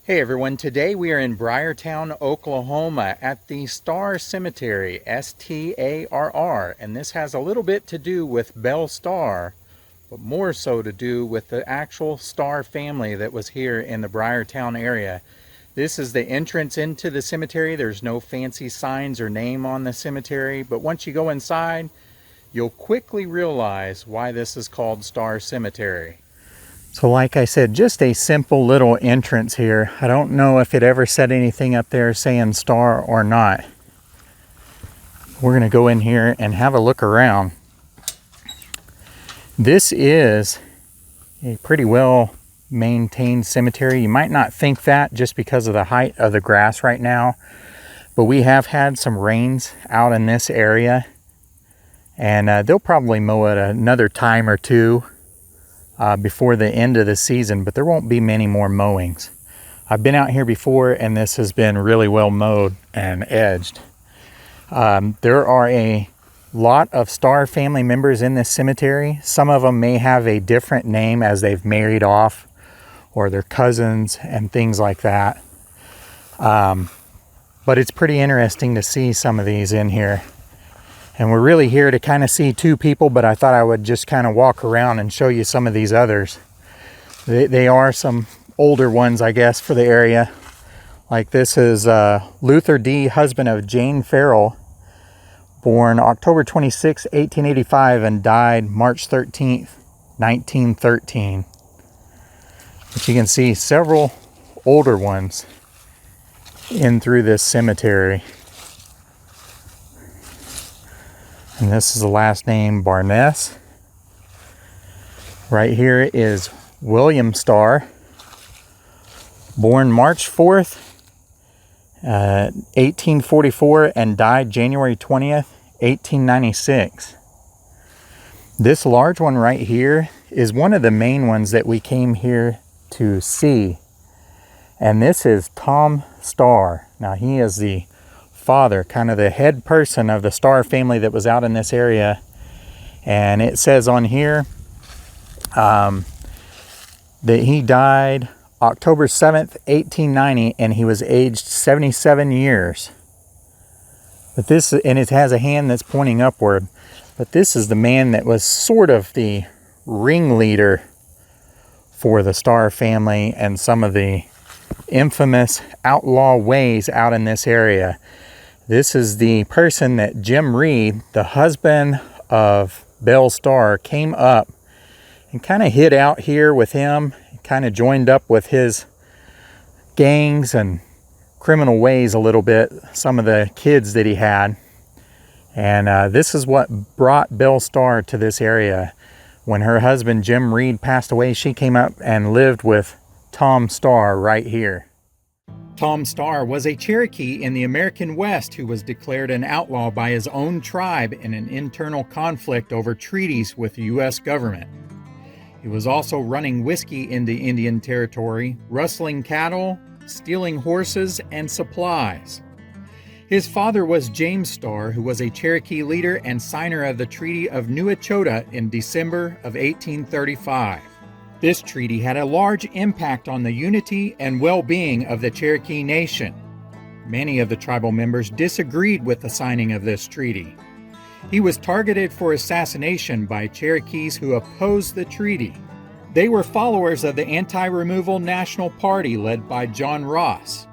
Hey everyone, today we are in Briartown, Oklahoma at the Starr Cemetery, S-T-A-R-R, and this has a little bit to do with Belle Starr, but more so to do with the actual Starr family that was here in the Briartown area. This is the entrance into the cemetery. There's no fancy signs or name on the cemetery, but once you go inside, you'll quickly realize why this is called Starr Cemetery. So like I said, just a simple little entrance here. I don't know if it ever said anything up there saying Starr or not. We're going to go in here and have a look around. This is a pretty well maintained cemetery. You might not think that just because of the height of the grass right now, but we have had some rains out in this area, and they'll probably mow it another time or two before the end of the season, but there won't be many more mowings. I've been out here before and this has been really well mowed and edged. There are a lot of Starr family members in this cemetery. Some of them may have a different name as they've married off, or their cousins and things like that. But it's pretty interesting to see some of these in here. And we're really here to kind of see two people, but I thought I would just kind of walk around and show you some of these others. They are some older ones, I guess, for the area. Like this is Luther D., husband of Jane Farrell, born October 26, 1885, and died March 13th, 1913. But you can see several older ones in through this cemetery. And this is the last name, Barness. Right here is William Starr, born March 4th, 1844, and died January 20th, 1896. This large one right here is one of the main ones that we came here to see. And this is Tom Starr. Now he is the father, kind of the head person of the Starr family that was out in this area. And it says on here that he died October 7th, 1890, and he was aged 77 years. But this, and it has a hand that's pointing upward, but this is the man that was sort of the ringleader for the Starr family and some of the infamous outlaw ways out in this area. This is the person that Jim Reed, the husband of Belle Starr, came up and kind of hid out here with him, kind of joined up with his gangs and criminal ways a little bit, some of the kids that he had. And this is what brought Belle Starr to this area. When her husband Jim Reed passed away, she came up and lived with Tom Starr right here. Tom Starr was a Cherokee in the American West who was declared an outlaw by his own tribe in an internal conflict over treaties with the U.S. government. He was also running whiskey in the Indian Territory, rustling cattle, stealing horses, and supplies. His father was James Starr, who was a Cherokee leader and signer of the Treaty of New Echota in December of 1835. This treaty had a large impact on the unity and well-being of the Cherokee Nation. Many of the tribal members disagreed with the signing of this treaty. He was targeted for assassination by Cherokees who opposed the treaty. They were followers of the anti-removal National Party led by John Ross.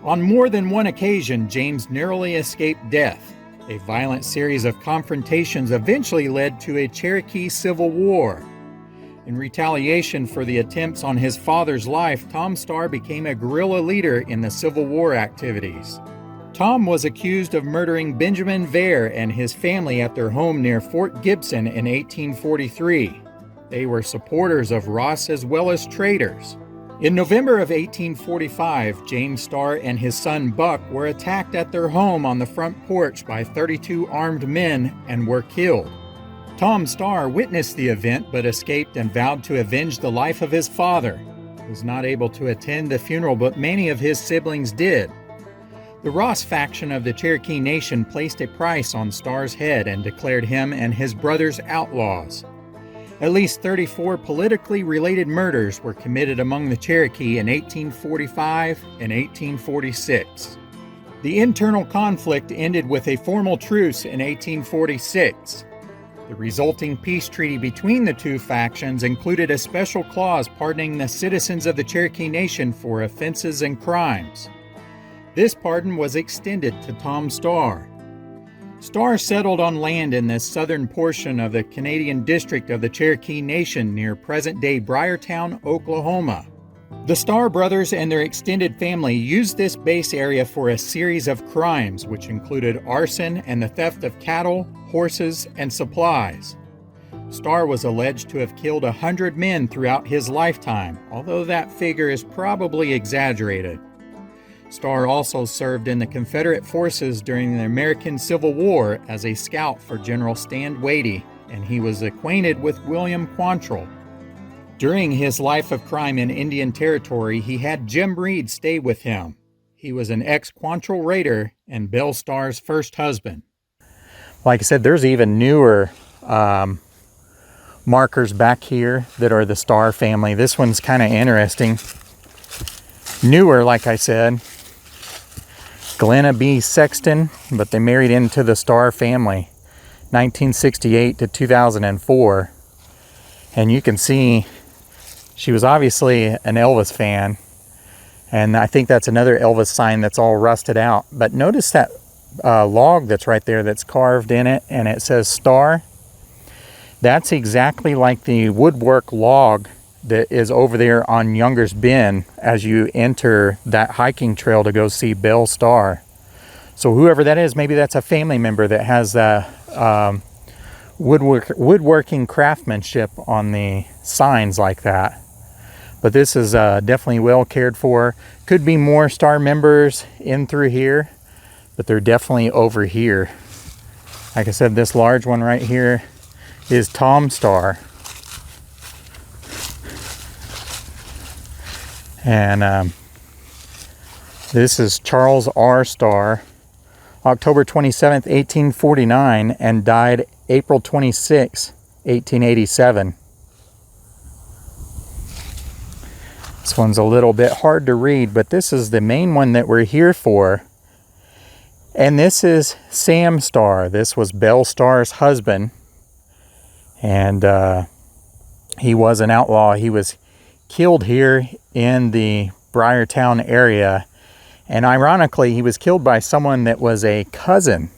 On more than one occasion, James narrowly escaped death. A violent series of confrontations eventually led to a Cherokee Civil War. In retaliation for the attempts on his father's life, Tom Starr became a guerrilla leader in the Civil War activities. Tom was accused of murdering Benjamin Vare and his family at their home near Fort Gibson in 1843. They were supporters of Ross as well as traitors. In November of 1845, James Starr and his son Buck were attacked at their home on the front porch by 32 armed men and were killed. Tom Starr witnessed the event but escaped and vowed to avenge the life of his father. He was not able to attend the funeral, but many of his siblings did. The Ross faction of the Cherokee Nation placed a price on Starr's head and declared him and his brothers outlaws. At least 34 politically related murders were committed among the Cherokee in 1845 and 1846. The internal conflict ended with a formal truce in 1846. The resulting peace treaty between the two factions included a special clause pardoning the citizens of the Cherokee Nation for offenses and crimes. This pardon was extended to Tom Starr. Starr settled on land in the southern portion of the Canadian district of the Cherokee Nation near present-day Briartown, Oklahoma. The Starr brothers and their extended family used this base area for a series of crimes, which included arson and the theft of cattle, horses, and supplies. Starr was alleged to have killed 100 men throughout his lifetime, although that figure is probably exaggerated. Starr also served in the Confederate forces during the American Civil War as a scout for General Stand Watie, and he was acquainted with William Quantrill. During his life of crime in Indian Territory, he had Jim Reed stay with him. He was an ex-Quantrill raider and Belle Starr's first husband. Like I said, there's even newer markers back here that are the Starr family. This one's kind of interesting. Newer, like I said. Glenna B. Sexton, but they married into the Starr family, 1968 to 2004. And you can see she was obviously an Elvis fan. And I think that's another Elvis sign that's all rusted out. But notice that log that's right there that's carved in it, and it says Starr. That's exactly like the woodwork log that is over there on Younger's Bend as you enter that hiking trail to go see Belle Starr. So whoever that is, maybe that's a family member that has woodworking craftsmanship on the signs like that. But this is definitely well cared for. Could be more Starr members in through here, but they're definitely over here. Like I said, this large one right here is Tom Starr. And this is Charles R. Starr, October 27th, 1849, and died April 26, 1887. This one's a little bit hard to read, but this is the main one that we're here for. And this is Sam Starr. This was Belle Starr's husband. And he was an outlaw. He was killed here in the Briartown area, and ironically he was killed by someone that was a cousin,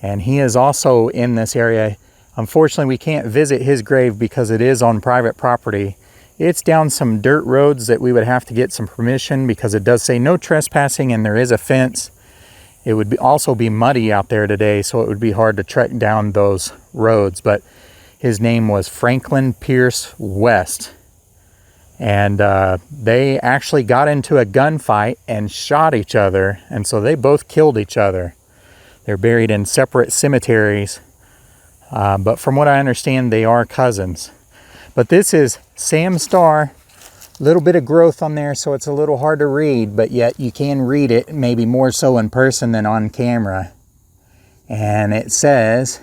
and he is also in this area. Unfortunately, we can't visit his grave because it is on private property. It's down some dirt roads that we would have to get some permission, because it does say no trespassing and there is a fence. It would also be muddy out there today, so it would be hard to trek down those roads. But his name was Franklin Pierce West. And they actually got into a gunfight and shot each other, and so they both killed each other. They're buried in separate cemeteries, but from what I understand, they are cousins. But this is Sam Starr. A little bit of growth on there, so it's a little hard to read, but yet you can read it, maybe more so in person than on camera. And it says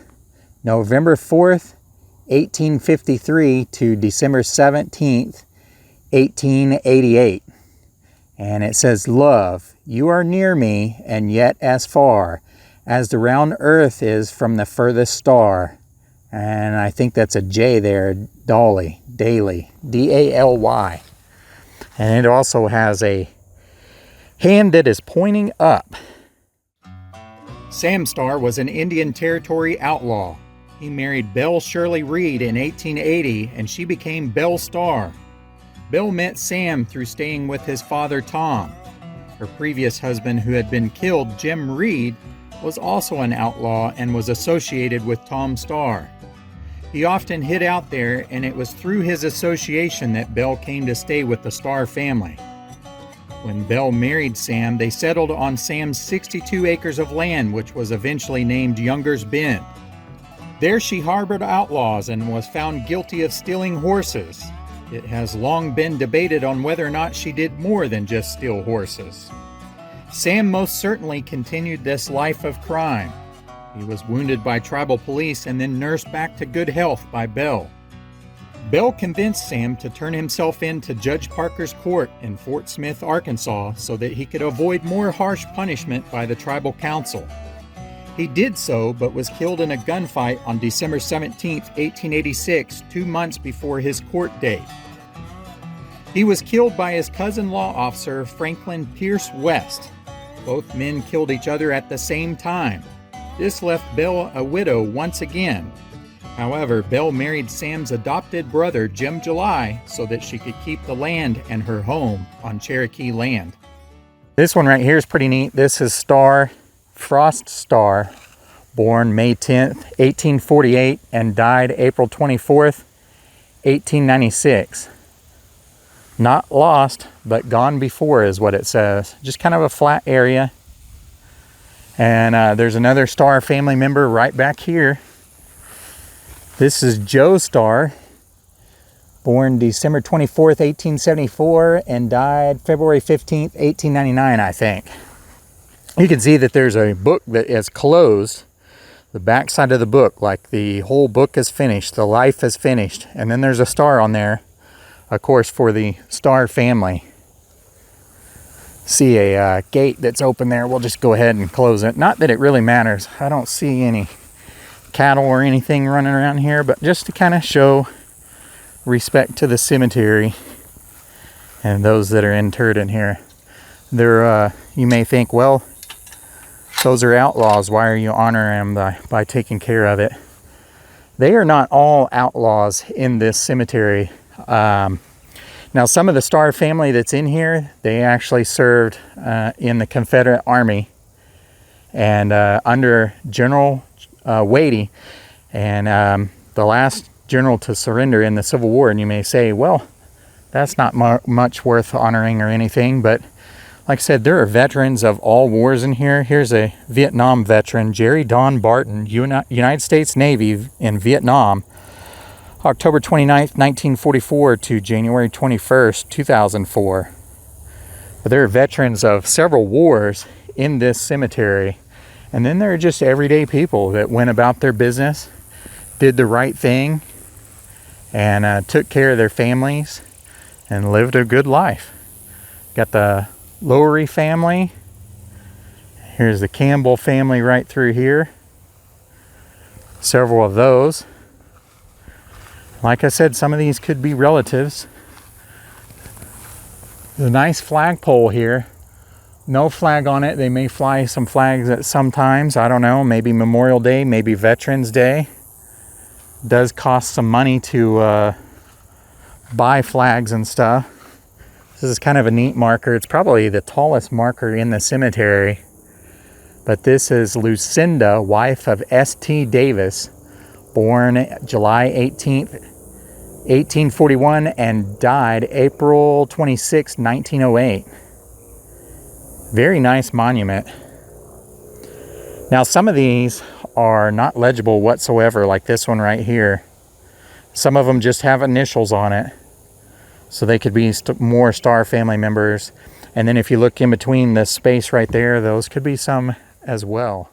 November 4th, 1853 to December 17th, 1888. And it says, love, you are near me, and yet as far as the round earth is from the furthest star. And I think that's a J there, Daly, D-A-L-Y. And it also has a hand that is pointing up. Sam Starr was an Indian Territory outlaw. He married Belle Shirley Reed in 1880, and she became Belle Starr. Belle met Sam through staying with his father, Tom. Her previous husband, who had been killed, Jim Reed, was also an outlaw and was associated with Tom Starr. He often hid out there, and it was through his association that Belle came to stay with the Starr family. When Belle married Sam, they settled on Sam's 62 acres of land, which was eventually named Younger's Bend. There she harbored outlaws and was found guilty of stealing horses. It has long been debated on whether or not she did more than just steal horses. Sam most certainly continued this life of crime. He was wounded by tribal police and then nursed back to good health by Belle. Belle convinced Sam to turn himself in to Judge Parker's court in Fort Smith, Arkansas, so that he could avoid more harsh punishment by the tribal council. He did so, but was killed in a gunfight on December 17, 1886, 2 months before his court date. He was killed by his cousin law officer, Franklin Pierce West. Both men killed each other at the same time. This left Belle a widow once again. However, Belle married Sam's adopted brother, Jim July, so that she could keep the land and her home on Cherokee land. This one right here is pretty neat. This is Starr, Frost Starr, born May 10th, 1848, and died April 24th, 1896. Not lost, but gone before is what it says. Just kind of a flat area. And there's another Starr family member right back here. This is Joe Starr, born December 24th, 1874, and died February 15th, 1899, I think. You can see that there's a book that is closed. The back side of the book, like the whole book is finished, the life is finished. And then there's a star on there, of course, for the Starr family. See a gate that's open there. We'll just go ahead and close it. Not that it really matters. I don't see any cattle or anything running around here, but just to kind of show respect to the cemetery and those that are interred in here. They're, you may think, well, those are outlaws. Why are you honoring them by taking care of it? They are not all outlaws in this cemetery. Now, some of the Starr family that's in here, they actually served in the Confederate Army and under General Rhetty, and the last general to surrender in the Civil War. And you may say, well, that's not much worth honoring or anything, but like I said, there are veterans of all wars in here. Here's a Vietnam veteran, Jerry Don Barton, United States Navy in Vietnam, October 29th, 1944 to January 21st, 2004. But there are veterans of several wars in this cemetery. And then there are just everyday people that went about their business, did the right thing, and took care of their families and lived a good life. Got the Lowry family. Here's the Campbell family right through here. Several of those. Like I said, some of these could be relatives. There's a nice flagpole here. No flag on it. They may fly some flags at sometimes. I don't know. Maybe Memorial Day, maybe Veterans Day. It does cost some money to buy flags and stuff. This is kind of a neat marker. It's probably the tallest marker in the cemetery. But this is Lucinda, wife of S.T. Davis, born July 18th, 1841, and died April 26, 1908. Very nice monument. Now, some of these are not legible whatsoever, like this one right here. Some of them just have initials on it, so they could be more Starr family members. And then if you look in between the space right there, those could be some as well.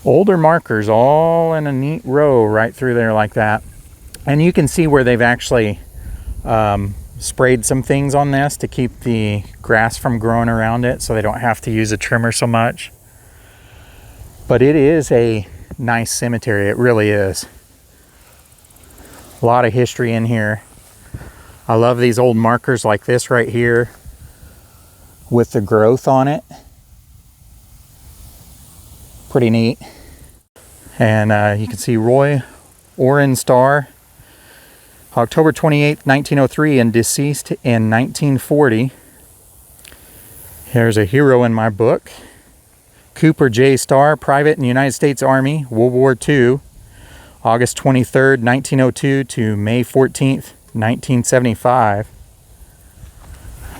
Older markers all in a neat row right through there like that. And you can see where they've actually sprayed some things on this to keep the grass from growing around it, so they don't have to use a trimmer so much. But it is a nice cemetery. It really is. A lot of history in here. I love these old markers like this right here with the growth on it. Pretty neat. And you can see Roy Orrin Starr, October 28th, 1903, and deceased in 1940. Here's a hero in my book. Cooper J. Starr, private in the United States Army, World War II, August 23rd, 1902 to May 14th, 1975.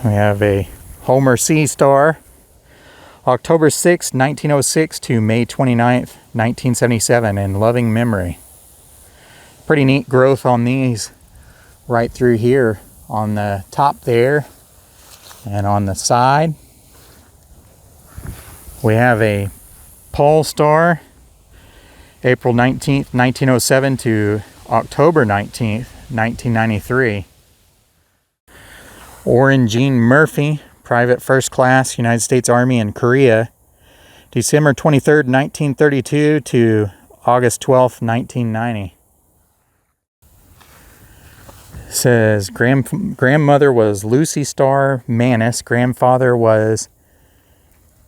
We have a Homer C. Starr, October 6, 1906 to May 29th, 1977, in loving memory. Pretty neat growth on these right through here on the top there and on the side. We have a Paul Starr, April 19th, 1907 to October 19th, 1993. Orrin Jean Murphy, Private First Class, United States Army in Korea, December 23rd, 1932 to August 12th, 1990. It says grandmother was Lucy Starr Manis. Grandfather was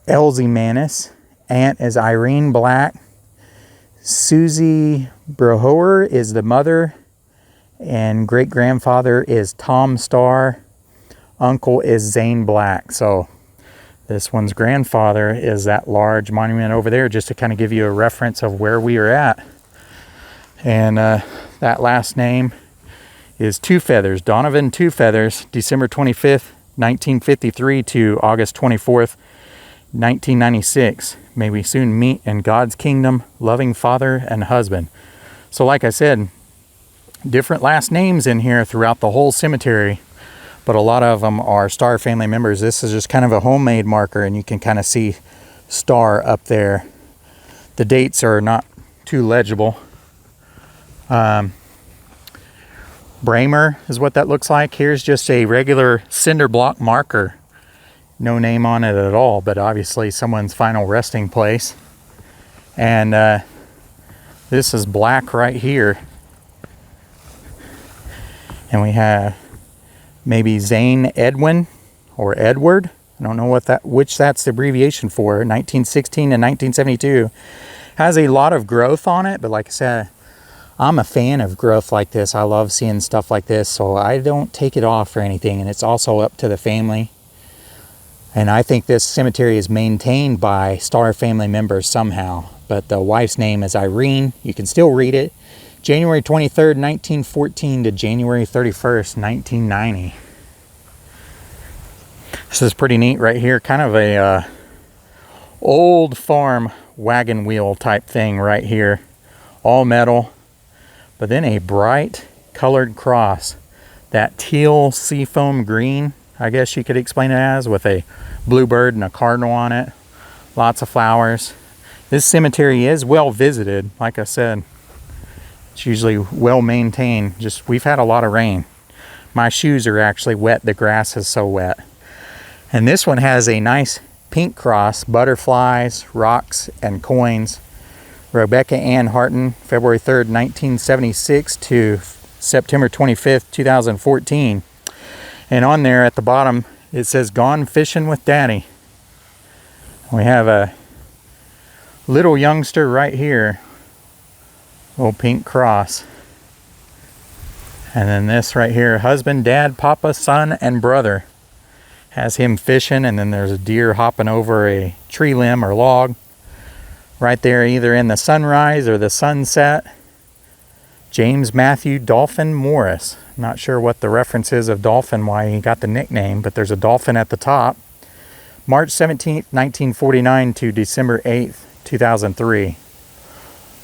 Elsie Manis. Aunt is Irene Black. Susie Brohoer is the mother. And great-grandfather is Tom Starr. Uncle is Zane Black. So this one's grandfather is that large monument over there, just to kind of give you a reference of where we are at. And that last name is Two Feathers, Donovan Two Feathers, December 25th, 1953 to August 24th, 1996. May we soon meet in God's kingdom, loving father and husband. So like I said, different last names in here throughout the whole cemetery, but a lot of them are Starr family members. This is just kind of a homemade marker, and you can kind of see Starr up there. The dates are not too legible. Bramer is what that looks like. Here's just a regular cinder block marker. No name on it at all, but obviously someone's final resting place. And this is black right here. And we have maybe Zane Edwin or Edward. I don't know which that's the abbreviation for. 1916 and 1972. Has a lot of growth on it, but like I said, I'm a fan of growth like this. I love seeing stuff like this, so I don't take it off or anything, and it's also up to the family. And I think this cemetery is maintained by Starr family members somehow, but the wife's name is Irene. You can still read it. January 23rd, 1914 to January 31st, 1990. This is pretty neat right here. Kind of a old farm wagon wheel type thing right here. All metal. But then a bright colored cross, that teal seafoam green, I guess you could explain it as, with a bluebird and a cardinal on it. Lots of flowers. This cemetery is well visited, like I said. It's usually well maintained. Just, we've had a lot of rain. My shoes are actually wet. The grass is so wet. And this one has a nice pink cross, butterflies, rocks, and coins. Rebecca Ann Harton, February 3rd, 1976 to September 25th, 2014. And on there at the bottom, it says, "Gone fishing with Daddy." We have a little youngster right here. Little pink cross. And then this right here, husband, dad, papa, son, and brother. Has him fishing, and then there's a deer hopping over a tree limb or log. Right there, either in the sunrise or the sunset. James Matthew Dolphin Morris. Not sure what the reference is of Dolphin, why he got the nickname, but there's a dolphin at the top. March 17th, 1949 to December 8th, 2003.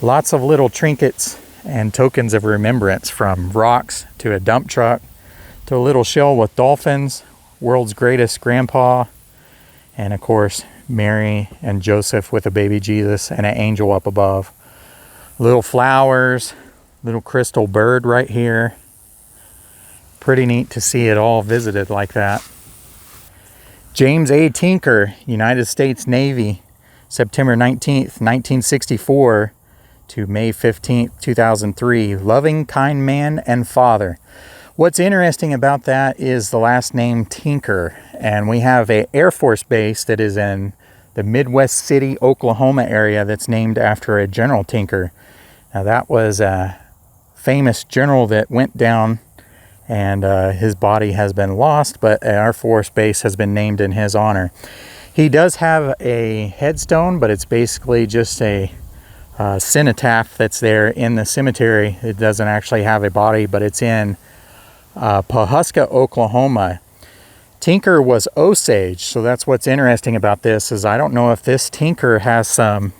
Lots of little trinkets and tokens of remembrance, from rocks to a dump truck to a little shell with dolphins, world's greatest grandpa, and of course, Mary and Joseph with a baby Jesus and an angel up above. Little flowers, little crystal bird right here. Pretty neat to see it all visited like that. James A. Tinker, United States Navy, September 19th, 1964 to May 15th, 2003. Loving, kind man and father. What's interesting about that is the last name Tinker, and we have an Air Force base that is in the Midwest City, Oklahoma area that's named after a General Tinker. Now that was a famous general that went down, and his body has been lost, but an Air Force base has been named in his honor. He does have a headstone, but it's basically just a cenotaph that's there in the cemetery. It doesn't actually have a body, but it's in Pawhuska, Oklahoma. Tinker was Osage, so that's what's interesting about this, is I don't know if this Tinker has some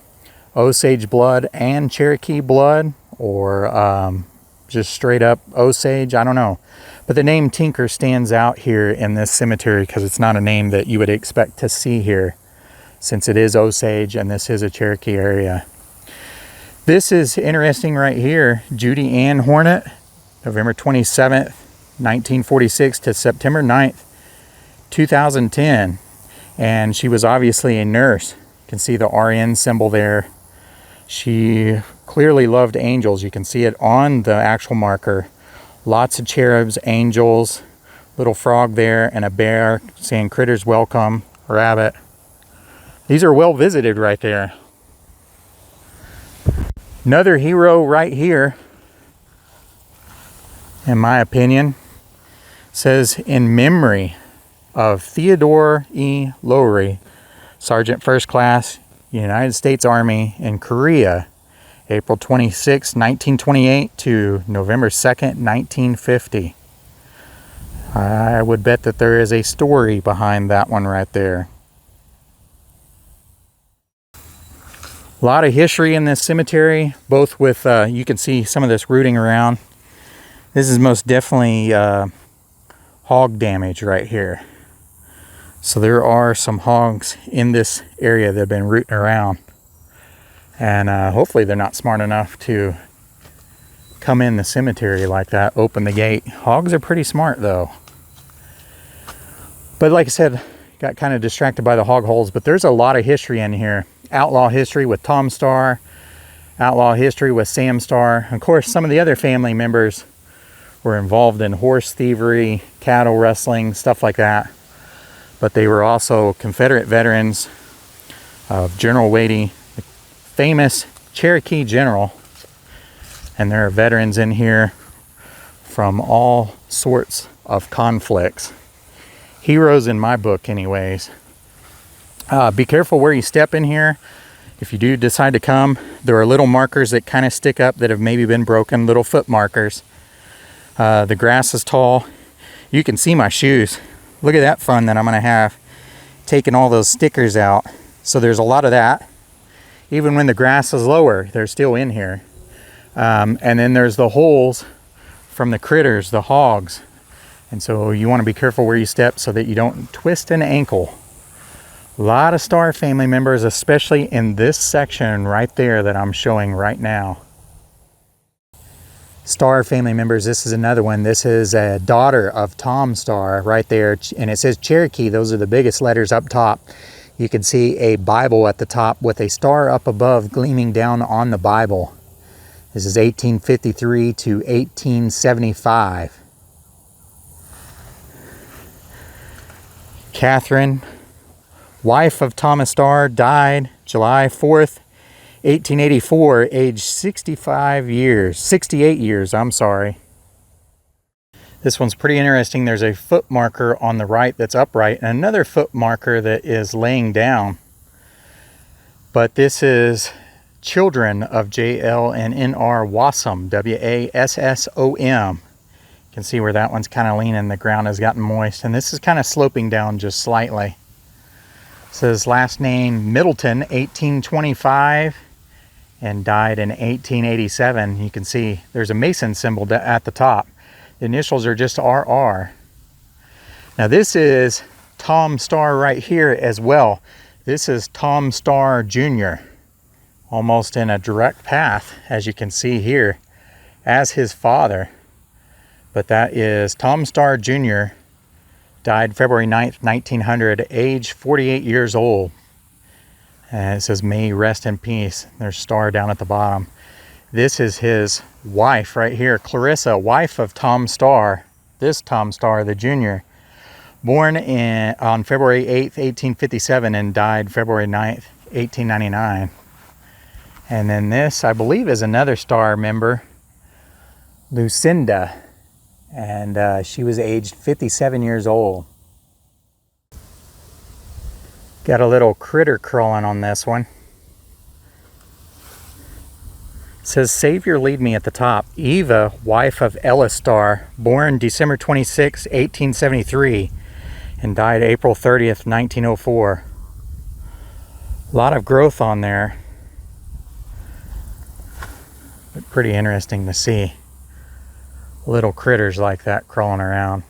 Osage blood and Cherokee blood, or just straight up Osage, I don't know. But the name Tinker stands out here in this cemetery because it's not a name that you would expect to see here, since it is Osage and this is a Cherokee area. This is interesting right here. Judy Ann Hornet, November 27th, 1946 to September 9th, 2010. And she was obviously a nurse. You can see the RN symbol there. She clearly loved angels. You can see it on the actual marker. Lots of cherubs, angels, little frog there, and a bear saying critters welcome, rabbit. These are well visited right there. Another hero right here, in my opinion, says in memory of Theodore E. Lowry, Sergeant First Class, United States Army in Korea, April 26, 1928 to November 2nd, 1950. I would bet that there is a story behind that one right there. A lot of history in this cemetery, both with, you can see some of this rooting around. This is most definitely hog damage right here. So there are some hogs in this area that have been rooting around. And hopefully they're not smart enough to come in the cemetery like that, open the gate. Hogs are pretty smart though. But like I said, got kind of distracted by the hog holes, but there's a lot of history in here. Outlaw history with Tom Starr, outlaw history with Sam Starr. Of course, some of the other family members were involved in horse thievery, cattle rustling, stuff like that. But they were also Confederate veterans of General Rhetty, the famous Cherokee general. And there are veterans in here from all sorts of conflicts. Heroes in my book anyways. Be careful where you step in here. If you do decide to come, there are little markers that kind of stick up that have maybe been broken, little foot markers. The grass is tall. You can see my shoes. Look at that fun that I'm gonna have taking all those stickers out. So there's a lot of that. Even when the grass is lower, they're still in here. And then there's the holes from the critters, the hogs. And so you want to be careful where you step so that you don't twist an ankle. A lot of Starr family members, especially in this section right there that I'm showing right now. Starr family members, this is another one. This is a daughter of Tom Starr right there. And it says Cherokee. Those are the biggest letters up top. You can see a Bible at the top with a star up above gleaming down on the Bible. This is 1853 to 1875. Catherine, wife of Thomas Starr, died July 4th, 1884, age 68 years, I'm sorry. This one's pretty interesting. There's a foot marker on the right that's upright and another foot marker that is laying down. But this is children of J.L. and N.R. Wassom, W-A-S-S-O-M. You can see where that one's kind of leaning. The ground has gotten moist. And this is kind of sloping down just slightly. It says last name Middleton, 1825, and died in 1887. You can see there's a Mason symbol at the top. The initials are just RR. Now this is Tom Starr right here as well. This is Tom Starr Jr. Almost in a direct path, as you can see here, as his father. But that is Tom Starr Jr. Died February 9th, 1900, age 48 years old. And it says, may he rest in peace. There's Starr down at the bottom. This is his wife right here, Clarissa, wife of Tom Starr. This Tom Starr, the junior. Born on February 8th, 1857 and died February 9th, 1899. And then this, I believe, is another Starr member, Lucinda. And she was aged 57 years old. Got a little critter crawling on this one. It says, Savior lead me at the top. Eva, wife of Ellis Starr, born December 26, 1873, and died April 30th, 1904. A lot of growth on there. But pretty interesting to see. Little critters like that crawling around.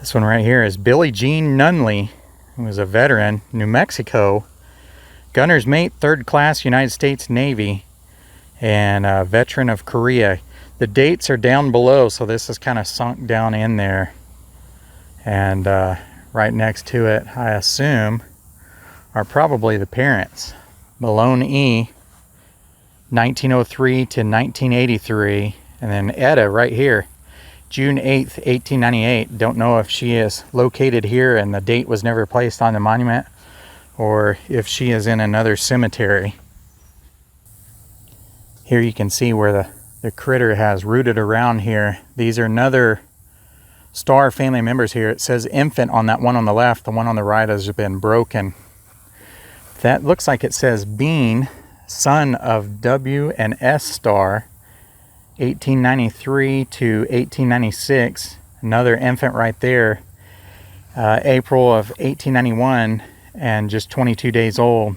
This one right here is Billie Jean Nunley, who was a veteran, New Mexico, Gunner's mate, 3rd class, United States Navy, and a veteran of Korea. The dates are down below, so this is kind of sunk down in there. And right next to it, I assume, are probably the parents. Malone E, 1903 to 1983, and then Etta right here, June 8th, 1898. Don't know if she is located here and the date was never placed on the monument, or if she is in another cemetery. Here you can see where the critter has rooted around here. These are another Starr family members here. It says infant on that one on the left. The one on the right has been broken. That looks like it says Bean, son of W and S Starr, 1893 to 1896. Another infant right there. April of 1891 and just 22 days old.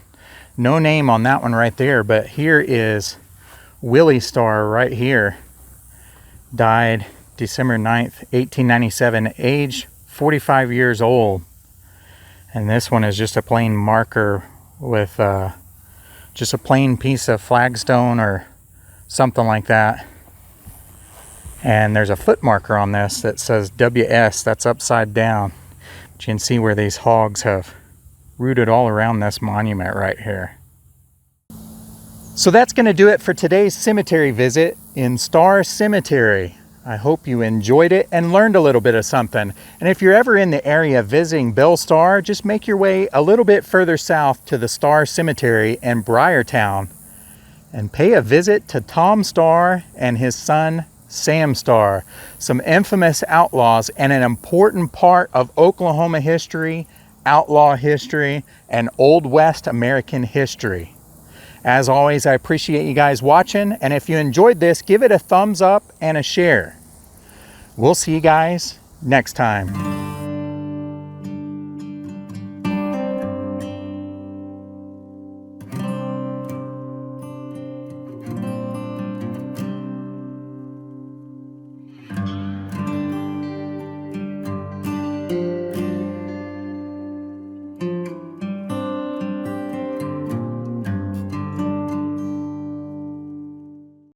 No name on that one right there, but here is Willie Starr right here. Died December 9th, 1897, age 45 years old. And this one is just a plain marker with just a plain piece of flagstone or something like that. And there's a foot marker on this that says WS, that's upside down. But you can see where these hogs have rooted all around this monument right here. So that's going to do it for today's cemetery visit in Starr Cemetery. I hope you enjoyed it and learned a little bit of something. And if you're ever in the area visiting Belle Starr, just make your way a little bit further south to the Starr Cemetery in Briartown and pay a visit to Tom Starr and his son Sam Starr, some infamous outlaws and an important part of Oklahoma history, outlaw history, and Old West American history. As always, I appreciate you guys watching, and if you enjoyed this, give it a thumbs up and a share. We'll see you guys next time.